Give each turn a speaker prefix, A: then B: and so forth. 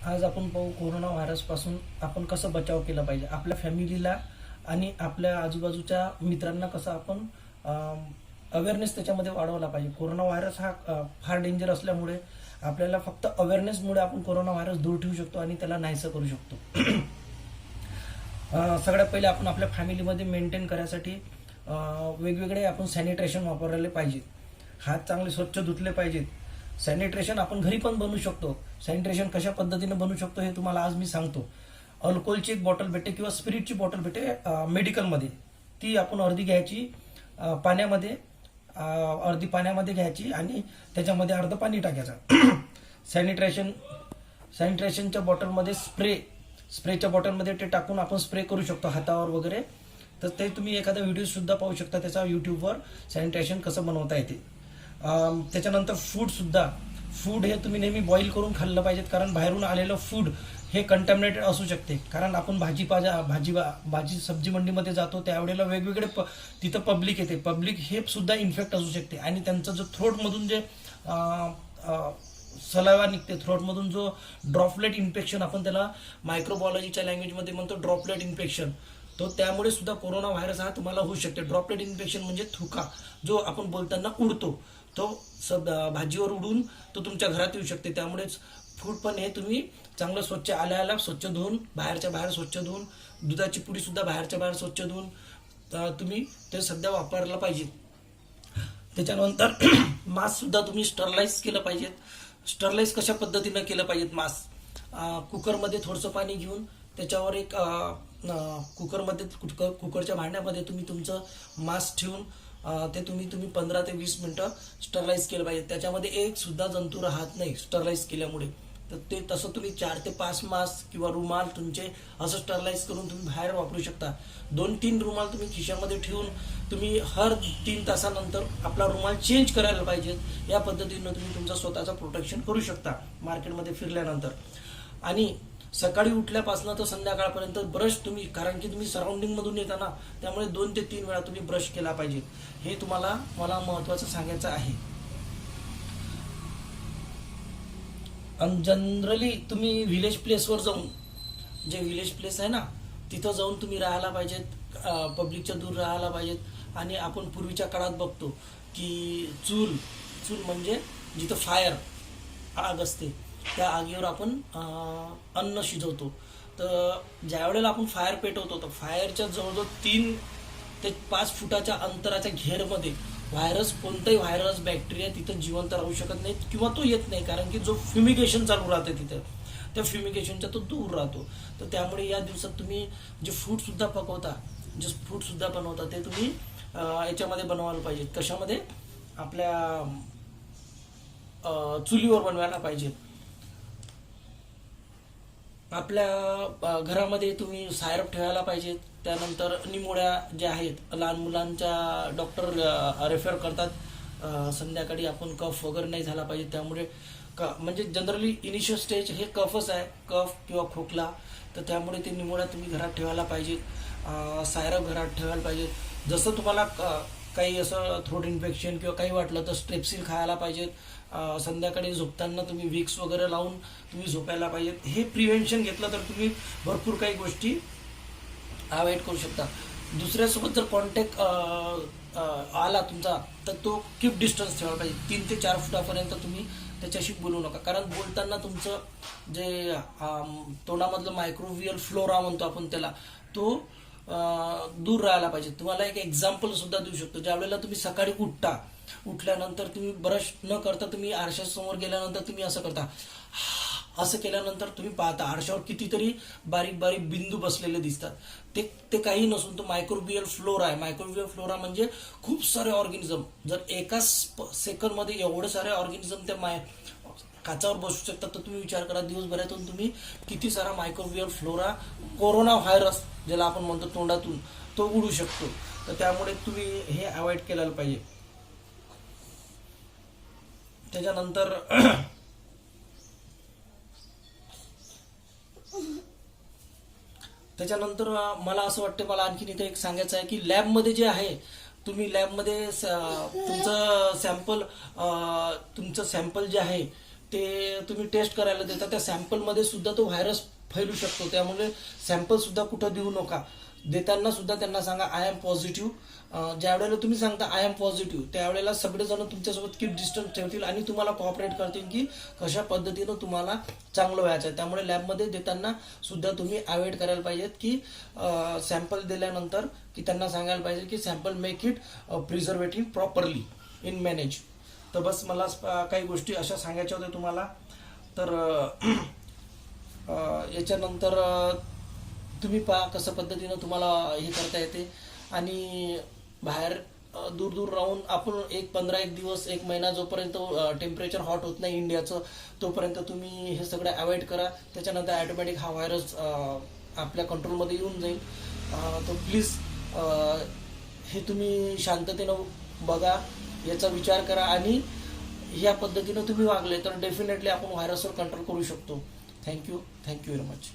A: आज आपण पाहू कोरोना व्हायरसपासून आपण कसं बचाव केला पाहिजे. आपल्या फॅमिलीला आणि आपल्या आजूबाजूच्या मित्रांना कसं आपण अवेअरनेस त्याच्यामध्ये वाढवला पाहिजे. कोरोना व्हायरस हा फार डेंजर असल्यामुळे आपल्याला फक्त अवेअरनेसमुळे आपण कोरोना व्हायरस दूर ठेवू शकतो आणि त्याला नाहीसं करू शकतो. सगळ्यात पहिले आपण आपल्या फॅमिलीमध्ये मेंटेन करायसाठी वेगवेगळे आपण सॅनिटेशन वापरले पाहिजे. हात चांगले स्वच्छ धुतले पाहिजेत. सॅनिटेशन आपण घरी पण बनवू शकतो. सॅनिटेशन कशा पद्धतीने बनवू शकतो हे तुम्हाला आज मी सांगतो. अल्कोहोलची एक बॉटल भेटते किंवा स्पिरिटची बॉटल भेटते मेडिकलमध्ये. ती आपण अर्धी घ्यायची पाण्यामध्ये, अर्धी पाण्यामध्ये घ्यायची आणि त्याच्यामध्ये अर्ध पाणी टाकायचं. सॅनिटेशनच्या बॉटलमध्ये स्प्रेच्या बॉटलमध्ये ते टाकून आपण स्प्रे करू शकतो हातावर वगैरे. तर ते तुम्ही एखादा व्हिडिओ सुद्धा पाहू शकता त्याचा युट्यूबवर, सॅनिटेशन कसं बनवता येते. त्याच्यानंतर फूड हे तुम्ही नेहमी बॉईल करून खाल्लं पाहिजेत, कारण बाहेरून आलेलं फूड हे कंटॅमिनेटेड असू शकते. कारण आपण भाजी सब्जी मंडीमध्ये जातो त्यावेळेला वेगवेगळे तिथं पब्लिक येते. पब्लिक हे सुद्धा इन्फेक्ट असू शकते आणि त्यांचं जो थ्रोटमधून जे सलावा निघते, थ्रोटमधून जो ड्रॉपलेट इन्फेक्शन, आपण त्याला मायक्रोबायोलॉजीच्या लँग्वेजमध्ये म्हणतो ड्रॉपलेट इन्फेक्शन, तो त्यामुळे सुद्धा कोरोना व्हायरस हा तुम्हाला होऊ शकते. ड्रॉपलेट इन्फेक्शन म्हणजे थुका जो आपण बोलताना उडतो, तो भाजीवर उडून तो तुमच्या घरात येऊ शकते. त्यामुळेच फूड पण हे तुम्ही चांगलं स्वच्छ आल्या स्वच्छ धुवून, बाहेरच्या बाहेर स्वच्छ धुवून, दुधाची पुडी सुद्धा बाहेरच्या बाहेर स्वच्छ धुवून तुम्ही ते सध्या वापरायला पाहिजे. त्याच्यानंतर मास्क सुद्धा तुम्ही स्टरलाइज केलं पाहिजेत. स्टरलाइज कशा पद्धतीनं केलं पाहिजेत मास्क, कुकरमध्ये थोडंसं पाणी घेऊन त्याच्यावर एक कुकरच्या भांड्यामध्ये तुम्ही तुमचं मास्क ठेवून ते तुम्ही 15 ते 20 मिनिटं स्टरलाइज केलं पाहिजे. त्याच्यामध्ये एक सुद्धा जंतू राहत नाही स्टरलाइज केल्यामुळे. तर ते तसं तुम्ही 4 ते 5 मास्क किंवा रुमाल तुमचे असं स्टरलाइज करून तुम्ही बाहेर वापरू शकता. 2-3 रुमाल तुम्ही खिशामध्ये ठेवून तुम्ही हर 3 तासानंतर आपला रुमाल चेंज करायला पाहिजे. या पद्धतीनं तुम्ही तुमचं स्वतःचं प्रोटेक्शन करू शकता मार्केटमध्ये फिरल्यानंतर. आणि सकाळी उठल्यापासून तर संध्याकाळपर्यंत ब्रश तुम्ही, कारण की तुम्ही सराउंडिंग मधून येता ना, त्यामुळे 2 ते 3 वेळा तुम्ही ब्रश केला पाहिजे. हे मला महत्वाचं सांगायचं आहे. आणि जनरली तुम्ही व्हिलेज प्लेसवर जाऊन, जे व्हिलेज प्लेस आहे ना तिथं जाऊन तुम्ही राहायला पाहिजेत, पब्लिकच्या दूर राहायला पाहिजेत. आणि आपण पूर्वीच्या काळात बघतो की चूल म्हणजे जिथं फायर, आग असते, त्या आगीवर आपण अन्न शिजवतो. तर ज्या वेळेला आपण फायर पेटवतो तर फायरच्या जवळजवळ 3 ते 5 फुटाच्या अंतराच्या घेरमध्ये कोणताही व्हायरस, बॅक्टेरिया तिथं जिवंत राहू शकत नाही किंवा तो येत नाही, कारण की जो फ्युमिगेशन चालू राहते तिथं, त्या फ्युमिगेशनच्या तो दूर राहतो. तर त्यामुळे या दिवसात तुम्ही जे फूड सुद्धा बनवता ते तुम्ही याच्यामध्ये बनवायला पाहिजे. कशामध्ये? आपल्या चुलीवर बनवायला पाहिजे. आपल्या घरामध्ये तुम्ही सायरप ठेवायला पाहिजे. त्यानंतर निमोळ्या ज्या आहेत लहान मुलांच्या, डॉक्टर रेफर करतात संध्याकाळी आपण कफ वगैरे नाही झाला पाहिजे. त्यामुळे म्हणजे जनरली इनिशियल स्टेज हे कफच आहे, कफ किंवा खोकला. तर त्यामुळे ते निमोळ्या तुम्ही घरात ठेवायला पाहिजे. सायरप घरात ठेवायला पाहिजे. जसं तुम्हाला काही असं थ्रोट इन्फेक्शन किंवा काही वाटलं तर स्ट्रेप्सिल खायला पाहिजेत. संध्याकाळी झोपताना तुम्ही विक्स वगैरे लावून तुम्ही झोपायला पाहिजेत. हे प्रिव्हेन्शन घेतलं तर तुम्ही भरपूर काही गोष्टी अवॉइड करू शकता. दुसऱ्यासोबत जर कॉन्टॅक्ट आला तुमचा तर तो कीप डिस्टन्स ठेवायला पाहिजे. 3 ते 4 फुटापर्यंत तुम्ही त्याच्याशी बोलू नका, कारण बोलताना तुमचं जे तोंडामधलं मायक्रोवियल फ्लोरा म्हणतो आपण त्याला, तो दूर राहायला पाहिजे. तुम्हाला एक एक्झाम्पल सुद्धा देऊ शकतो. ज्या वेळेला तुम्ही सकाळी उठल्यानंतर तुम्ही ब्रश न करता तुम्ही आरशासमोर गेल्यानंतर तुम्ही असं करता, असं केल्यानंतर तुम्ही पाहता आरशावर कितीतरी बारीक बारीक बिंदू बसलेले दिसतात. ते काही नसून तो मायक्रोबियल फ्लोरा आहे. मायक्रोबियल फ्लोरा म्हणजे खूप सारे ऑर्गॅनिझम. जर एका सेकंडमध्ये एवढे सारे ऑर्गॅनिझम त्या काचावर बसू शकतात, तर तुम्ही विचार करा दिवसभरातून तुम्ही किती सारा मायक्रोबियल फ्लोरा, कोरोना व्हायरस ज्याला आपण म्हणतो तोंडातून, तो उडू शकतो. तर त्यामुळे तुम्ही हे अवॉइड केलं पाहिजे. त्याच्यानंतर मला असं वाटतं, मला आणखीन इथे एक सांगायचं आहे की लॅबमध्ये जे आहे, तुम्ही लॅबमध्ये तुमचं सॅम्पल जे आहे ते तुम्ही टेस्ट करायला देता, त्या सॅम्पलमध्ये सुद्धा तो व्हायरस फैलू शकतो. त्यामुळे सॅम्पल सुद्धा कुठं देऊ नका. देताना सुद्धा त्यांना सांगा आय एम पॉझिटिव्ह. ज्या वेळेला तुम्ही सांगता आय एम पॉझिटिव्ह, त्यावेळेला सगळेजण तुमच्यासोबत कीप डिस्टन्स ठेवतील आणि तुम्हाला कॉपरेट करतील की कशा पद्धतीनं तुम्हाला चांगलं व्हायचं आहे. त्यामुळे लॅबमध्ये देताना सुद्धा तुम्ही अवॉइड करायला पाहिजेत की सॅम्पल दिल्यानंतर की त्यांना सांगायला पाहिजे की sample make it preservative properly in manage. तर बस मला काही गोष्टी अशा सांगायच्या होत्या तुम्हाला. तर याच्यानंतर तुम्ही पहा कसं पद्धतीनं तुम्हाला हे करता येते. आणि बाहेर दूर दूर राहून आपण 15 दिवस 1 महिना जोपर्यंत टेम्परेचर हॉट होत नाही इंडियाचं, तोपर्यंत तुम्ही हे सगळं अवॉइड करा. त्याच्यानंतर ॲटोमॅटिक हा व्हायरस आपल्या कंट्रोलमध्ये येऊन जाईल. तर प्लीज हे तुम्ही शांततेनं बघा, याचा विचार करा आणि ह्या पद्धतीनं तुम्ही वागले तर डेफिनेटली आपण व्हायरसवर कंट्रोल करू शकतो. Thank you very much.